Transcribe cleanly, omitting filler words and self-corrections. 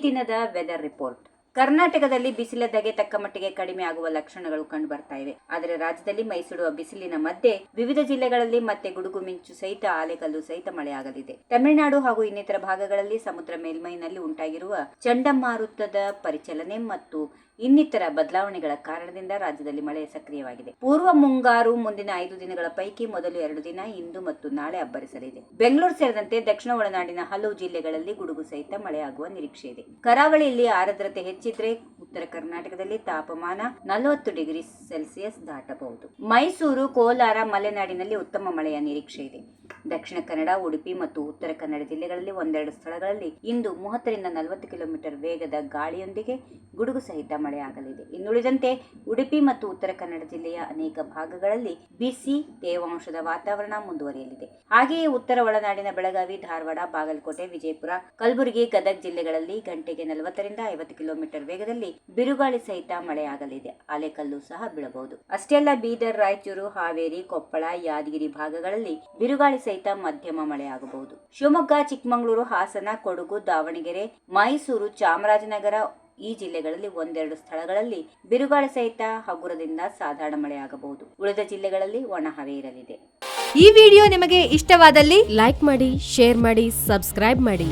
ದಿನದ weather report. ಕರ್ನಾಟಕದಲ್ಲಿ ಬಿಸಿಲ ಧಗೆ ತಕ್ಕ ಮಟ್ಟಿಗೆ ಕಡಿಮೆ ಆಗುವ ಲಕ್ಷಣಗಳು ಕಂಡು ಬರ್ತಾ ಇವೆ. ಆದರೆ ರಾಜ್ಯದಲ್ಲಿ ಮೈಸುಡುವ ಬಿಸಿಲಿನ ಮಧ್ಯೆ ವಿವಿಧ ಜಿಲ್ಲೆಗಳಲ್ಲಿ ಮತ್ತೆ ಗುಡುಗು ಮಿಂಚು ಸಹಿತ ಆಲೆಕಲ್ಲು ಸಹಿತ ಮಳೆಯಾಗಲಿದೆ. ತಮಿಳುನಾಡು ಹಾಗೂ ಇನ್ನಿತರ ಭಾಗಗಳಲ್ಲಿ ಸಮುದ್ರ ಮೇಲ್ಮೈನಲ್ಲಿ ಉಂಟಾಗಿರುವ ಚಂಡಮಾರುತದ ಪರಿಚಲನೆ ಮತ್ತು ಇನ್ನಿತರ ಬದಲಾವಣೆಗಳ ಕಾರಣದಿಂದ ರಾಜ್ಯದಲ್ಲಿ ಮಳೆ ಸಕ್ರಿಯವಾಗಿದೆ. ಪೂರ್ವ ಮುಂಗಾರು ಮುಂದಿನ 5 ದಿನಗಳ ಪೈಕಿ ಮೊದಲು 2 ದಿನ ಇಂದು ಮತ್ತು ನಾಳೆ ಅಬ್ಬರಿಸಲಿದೆ. ಬೆಂಗಳೂರು ಸೇರಿದಂತೆ ದಕ್ಷಿಣ ಒಳನಾಡಿನ ಹಲವು ಜಿಲ್ಲೆಗಳಲ್ಲಿ ಗುಡುಗು ಸಹಿತ ಮಳೆಯಾಗುವ ನಿರೀಕ್ಷೆ ಇದೆ. ಕರಾವಳಿಯಲ್ಲಿ ಆರ್ದ್ರತೆ ಹೆಚ್ಚಿದ್ರೆ ಉತ್ತರ ಕರ್ನಾಟಕದಲ್ಲಿ ತಾಪಮಾನ 40 ಡಿಗ್ರಿ ಸೆಲ್ಸಿಯಸ್ ದಾಟಬಹುದು. ಮೈಸೂರು, ಕೋಲಾರ, ಮಲೆನಾಡಿನಲ್ಲಿ ಉತ್ತಮ ಮಳೆಯ ನಿರೀಕ್ಷೆ ಇದೆ. ದಕ್ಷಿಣ ಕನ್ನಡ, ಉಡುಪಿ ಮತ್ತು ಉತ್ತರ ಕನ್ನಡ ಜಿಲ್ಲೆಗಳಲ್ಲಿ ಒಂದೆರಡು ಸ್ಥಳಗಳಲ್ಲಿ ಇಂದು 30 ರಿಂದ 40 ಕಿಲೋಮೀಟರ್ ವೇಗದ ಗಾಳಿಯೊಂದಿಗೆ ಗುಡುಗು ಸಹಿತ ಮಳೆಯಾಗಲಿದೆ. ಇನ್ನುಳಿದಂತೆ ಉಡುಪಿ ಮತ್ತು ಉತ್ತರ ಕನ್ನಡ ಜಿಲ್ಲೆಯ ಅನೇಕ ಭಾಗಗಳಲ್ಲಿ ಬಿಸಿ ತೇವಾಂಶದ ವಾತಾವರಣ ಮುಂದುವರಿಯಲಿದೆ. ಹಾಗೆಯೇ ಉತ್ತರ ಒಳನಾಡಿನ ಬೆಳಗಾವಿ, ಧಾರವಾಡ, ಬಾಗಲಕೋಟೆ, ವಿಜಯಪುರ, ಕಲಬುರಗಿ, ಗದಗ ಜಿಲ್ಲೆಗಳಲ್ಲಿ ಗಂಟೆಗೆ 40 ರಿಂದ 50 ಕಿಲೋಮೀಟರ್ ವೇಗದಲ್ಲಿ ಬಿರುಗಾಳಿ ಸಹಿತ ಮಳೆಯಾಗಲಿದೆ. ಆಲೆಕಲ್ಲು ಸಹ ಬೀಳಬಹುದು. ಅಷ್ಟೇ ಅಲ್ಲ, ಬೀದರ್, ರಾಯಚೂರು, ಹಾವೇರಿ, ಕೊಪ್ಪಳ, ಯಾದಗಿರಿ ಭಾಗಗಳಲ್ಲಿ ಬಿರುಗಾಳಿ ಸಹಿತ ಮಧ್ಯಮ ಮಳೆಯಾಗಬಹುದು. ಶಿವಮೊಗ್ಗ, ಚಿಕ್ಕಮಗಳೂರು, ಹಾಸನ, ಕೊಡಗು, ದಾವಣಗೆರೆ, ಮೈಸೂರು, ಚಾಮರಾಜನಗರ ಈ ಜಿಲ್ಲೆಗಳಲ್ಲಿ ಒಂದೆರಡು ಸ್ಥಳಗಳಲ್ಲಿ ಬಿರುಗಾಳಿ ಸಹಿತ ಹಗುರದಿಂದ ಸಾಧಾರಣ ಮಳೆಯಾಗಬಹುದು. ಉಳಿದ ಜಿಲ್ಲೆಗಳಲ್ಲಿ ಒಣ ಹವೆ ಇರಲಿದೆ. ಈ ವಿಡಿಯೋ ನಿಮಗೆ ಇಷ್ಟವಾದಲ್ಲಿ ಲೈಕ್ ಮಾಡಿ, ಶೇರ್ ಮಾಡಿ, ಸಬ್ಸ್ಕ್ರೈಬ್ ಮಾಡಿ.